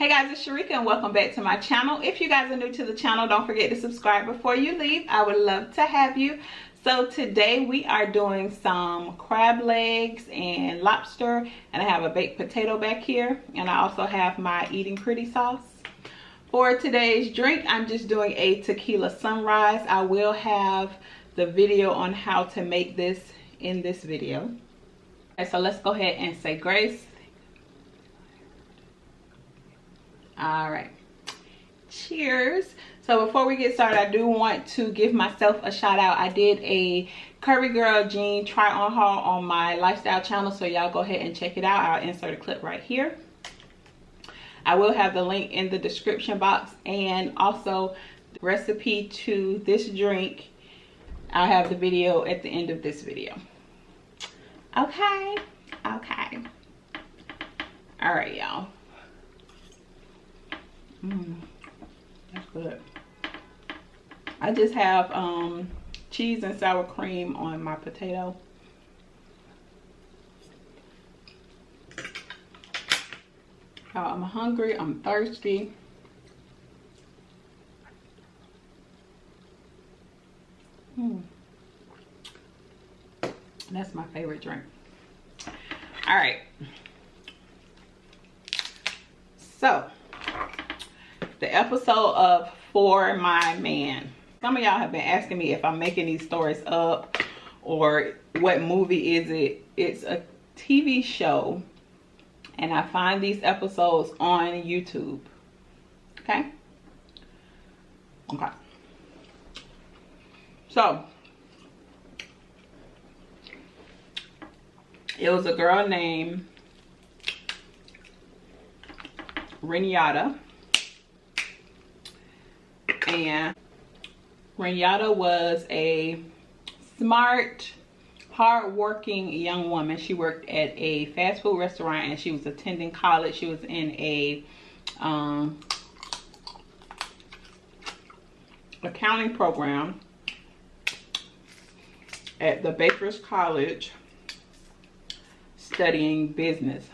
Hey guys, it's Sharika and welcome back to my channel. If you guys are new to the channel, don't forget to subscribe before you leave. I would love to have you. So today we are doing some crab legs and lobster, and I have a baked potato back here, and I also have my eating pretty sauce. For today's drink, I'm just doing a tequila sunrise. I will have the video on how to make this in this video. Okay, so let's go ahead and say grace. All right, cheers. So before we get started, I do want to give myself a shout out. I did a Curvy Girl jean try on haul on my lifestyle channel, so y'all go ahead and check it out. I'll insert a clip right here. I will have the link in the description box, and also the recipe to this drink. I'll have the video at the end of this video. Okay. All right, y'all. That's good. I just have cheese and sour cream on my potato. I'm hungry, I'm thirsty. That's my favorite drink. All right. So the episode of For My Man. Some of y'all have been asking me if I'm making these stories up or what movie is it. It's a TV show, and I find these episodes on YouTube. Okay. So it was a girl named Renata. And Renata was a smart, hard-working young woman. She worked at a fast food restaurant, and she was attending college. She was in a accounting program at the Baker's College, studying business.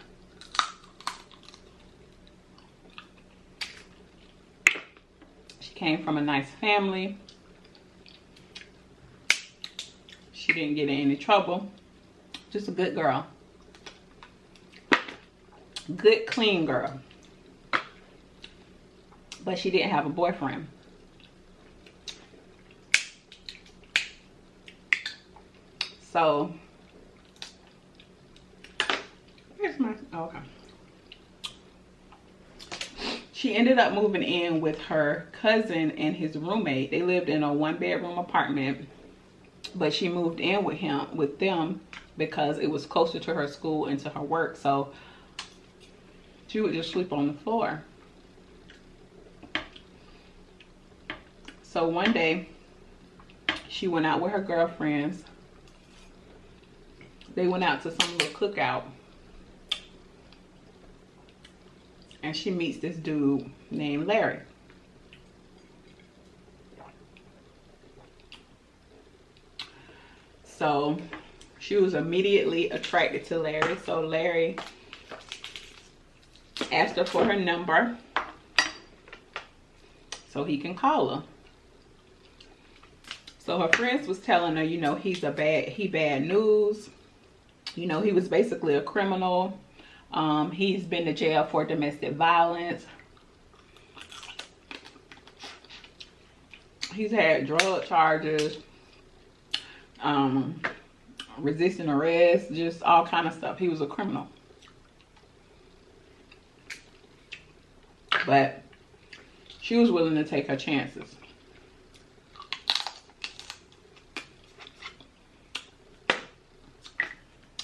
Came from a nice family. She didn't get in any trouble. Just a good girl. Good, clean girl. But she didn't have a boyfriend. So, where's my, oh, okay. She ended up moving in with her cousin and his roommate. They lived in a one-bedroom apartment, but she moved in with them because it was closer to her school and to her work. So she would just sleep on the floor. So one day she went out with her girlfriends. They went out to some little cookout. And she meets this dude named Larry. So she was immediately attracted to Larry. So Larry asked her for her number so he can call her. So her friends was telling her, you know, he bad news. You know, he was basically a criminal. He's been to jail for domestic violence. He's had drug charges, resisting arrest, just all kind of stuff. He was a criminal. But she was willing to take her chances.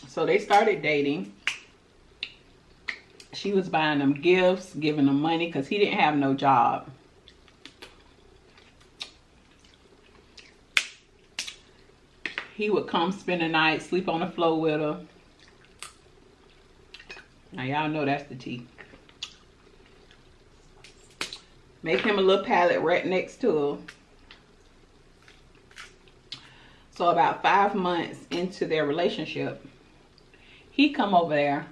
So they started dating. She was buying them gifts, giving them money because he didn't have no job. He would come spend the night, sleep on the floor with her. Now y'all know that's the tea. Make him a little pallet right next to her. So about 5 months into their relationship, he come over there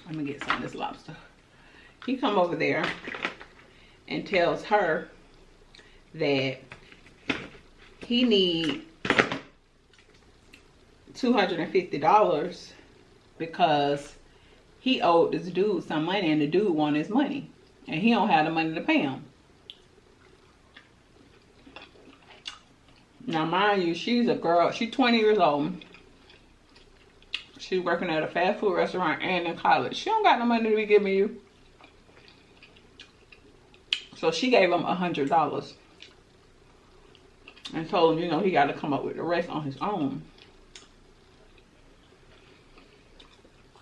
Let me get some of this lobster. He come over there and tells her that he need $250 because he owed this dude some money and the dude want his money and he don't have the money to pay him. Now mind you, she's a girl, she's 20 years old. She's working at a fast food restaurant and in college. She don't got no money to be giving you. So she gave him $100 and told him, you know, he got to come up with the rest on his own.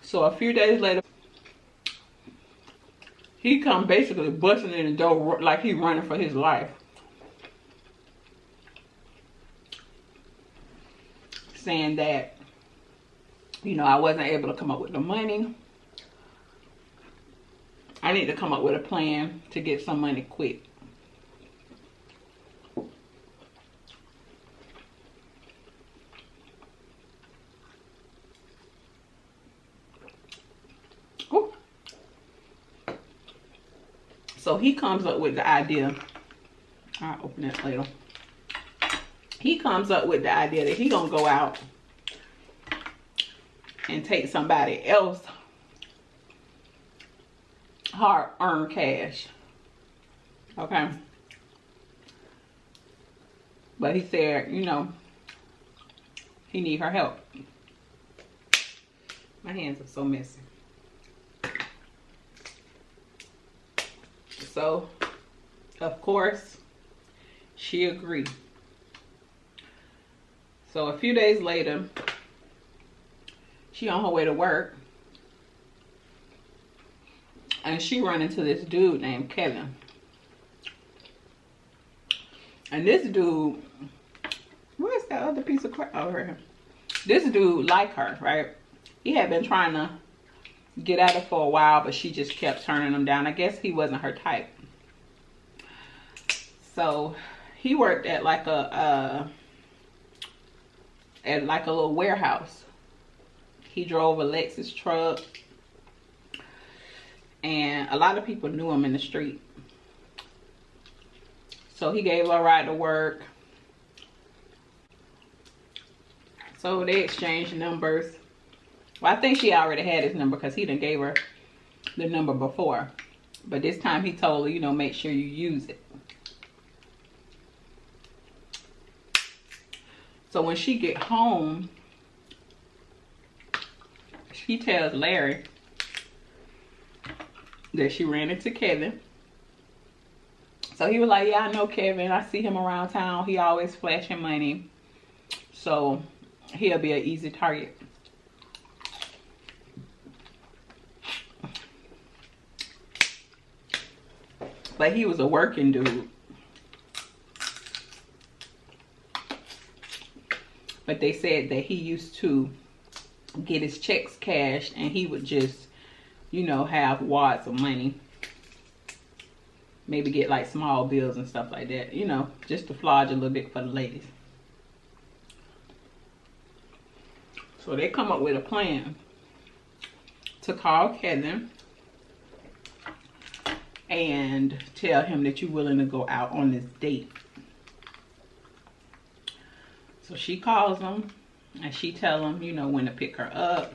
So a few days later, he come basically busting in the door like he running for his life. Saying that, you know, I wasn't able to come up with the money. I need to come up with a plan to get some money quick. Ooh. So he comes up with the idea. I'll open it later. He comes up with the idea that he gonna go out and take somebody else hard-earned cash. Okay. But he said, you know, he need her help. My hands are so messy. So, of course, she agreed. So a few days later, she on her way to work. And she run into this dude named Kevin. And this dude, where's that other piece of crap over here? This dude like her, right? He had been trying to get at her for a while, but she just kept turning him down. I guess he wasn't her type. So he worked at like a little warehouse. He drove a Lexus truck. And a lot of people knew him in the street. So he gave her a ride to work. So they exchanged numbers. Well, I think she already had his number because he done gave her the number before. But this time he told her, you know, make sure you use it. So when she get home, she tells Larry that she ran into Kevin. So he was like, yeah, I know Kevin. I see him around town. He always flashing money. So he'll be an easy target. But he was a working dude. But they said that he used to get his checks cashed and he would just, you know, have wads of money. Maybe get like small bills and stuff like that, you know, just to flodge a little bit for the ladies. So they come up with a plan to call Kevin and tell him that you're willing to go out on this date. So she calls him and she tell him, you know, when to pick her up,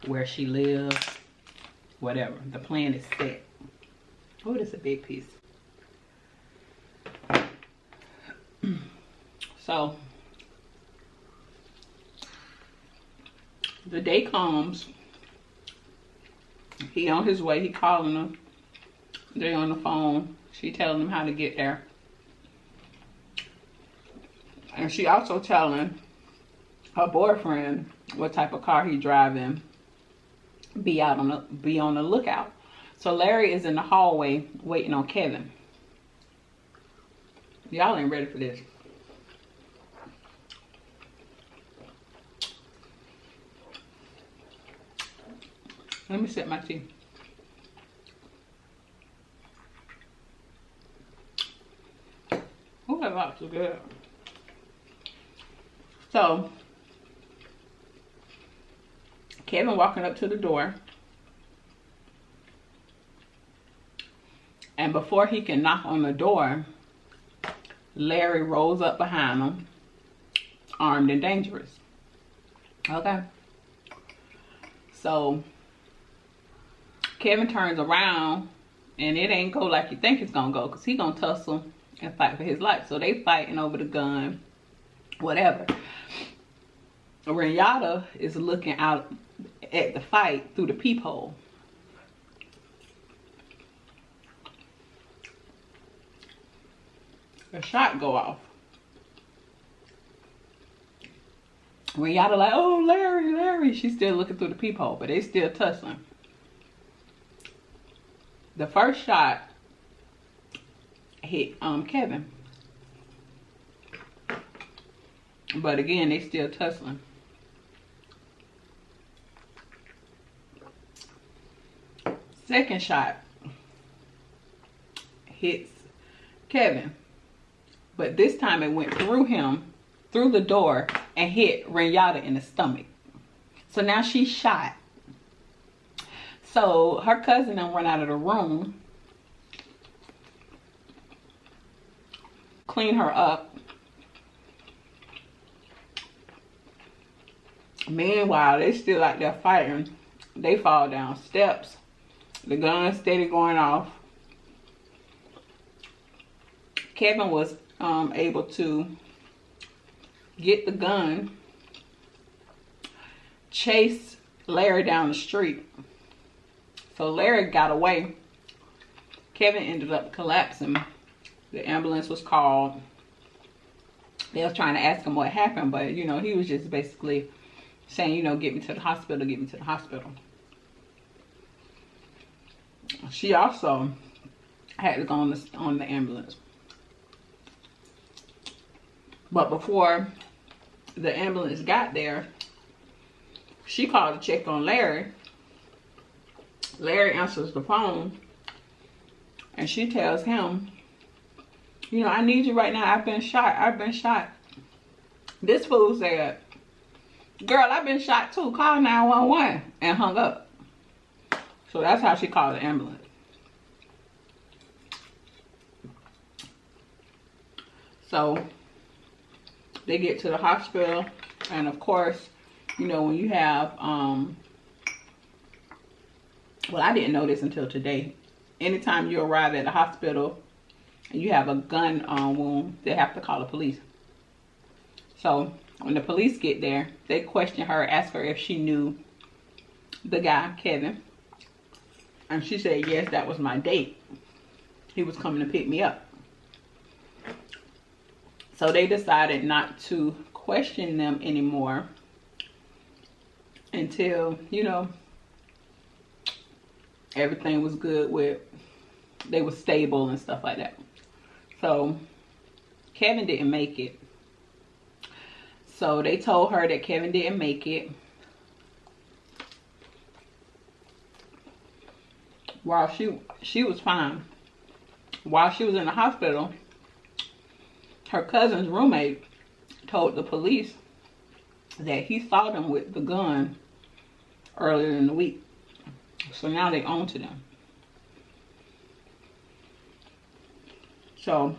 where she lives, whatever. The plan is set. Oh, this is a big piece. So the day comes. He on his way. He calling her. They on the phone. She telling him how to get there. And she also telling her boyfriend what type of car he driving. Be on the lookout. So Larry is in the hallway waiting on Kevin. Y'all ain't ready for this. Let me sip my tea. Oh, that lobster's good. So Kevin walking up to the door. And before he can knock on the door, Larry rolls up behind him, armed and dangerous. Okay. So Kevin turns around, and it ain't go like you think it's gonna go, because he gonna tussle and fight for his life. So they fighting over the gun, whatever. Renata is looking out at the fight through the peephole. A shot go off. Renata like, oh, Larry, Larry. She's still looking through the peephole, but they still tussling. The first shot hit Kevin. But again, they still tussling. Second shot hits Kevin. But this time it went through him, through the door, and hit Renata in the stomach. So now she's shot. So her cousin then run out of the room, clean her up. Meanwhile, they still out there fighting. They fall down steps. The gun steady going off. Kevin was able to get the gun, chase Larry down the street. So Larry got away. Kevin ended up collapsing. The ambulance was called. They was trying to ask him what happened, but you know, he was just basically saying, you know, get me to the hospital, get me to the hospital. She also had to go on the ambulance. But before the ambulance got there, she called to check on Larry. Larry answers the phone, and she tells him, you know, I need you right now. I've been shot. I've been shot. This fool said, girl, I've been shot too. Call 911, and hung up. So that's how she called the ambulance. So they get to the hospital, and of course, you know, when you have, well, I didn't know this until today. Anytime you arrive at the hospital and you have a gun wound, they have to call the police. So when the police get there, they question her, ask her if she knew the guy, Kevin. And she said, yes, that was my date. He was coming to pick me up. So they decided not to question them anymore until, you know, everything was good with, they were stable and stuff like that. So Kevin didn't make it. So they told her that Kevin didn't make it. While she was fine. While she was in the hospital, her cousin's roommate told the police that he saw them with the gun earlier in the week. So now they own to them. So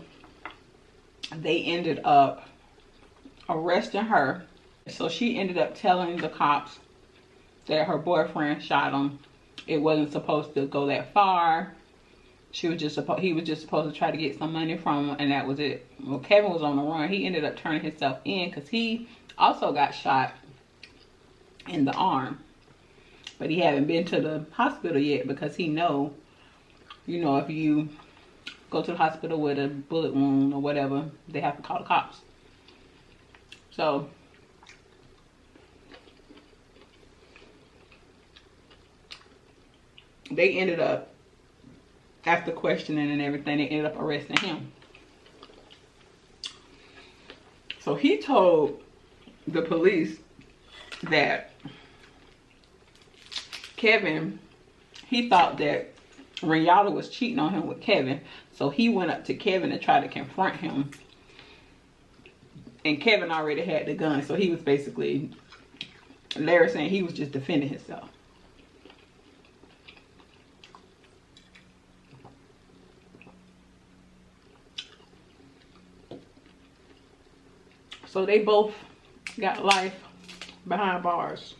they ended up arresting her. So she ended up telling the cops that her boyfriend shot him. It wasn't supposed to go that far. He was just supposed to try to get some money from him, and that was it. Well, Kevin was on the run. He ended up turning himself in because he also got shot in the arm. But he hadn't been to the hospital yet because he know, you know, if you go to the hospital with a bullet wound or whatever, they have to call the cops. So they ended up, after questioning and everything, they ended up arresting him. So he told the police that Kevin, he thought that Renata was cheating on him with Kevin. So he went up to Kevin to try to confront him. And Kevin already had the gun. So he was basically, Larry saying he was just defending himself. So they both got life behind bars.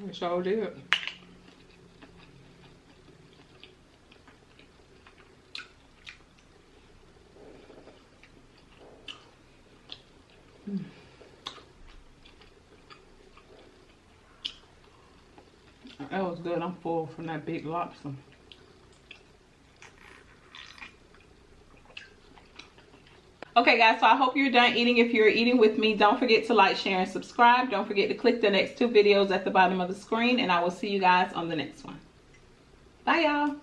It sure did. That was good. I'm full from that big lobster. Okay guys, so I hope you're done eating. If you're eating with me, don't forget to like, share, and subscribe. Don't forget to click the next 2 videos at the bottom of the screen, and I will see you guys on the next one. Bye y'all.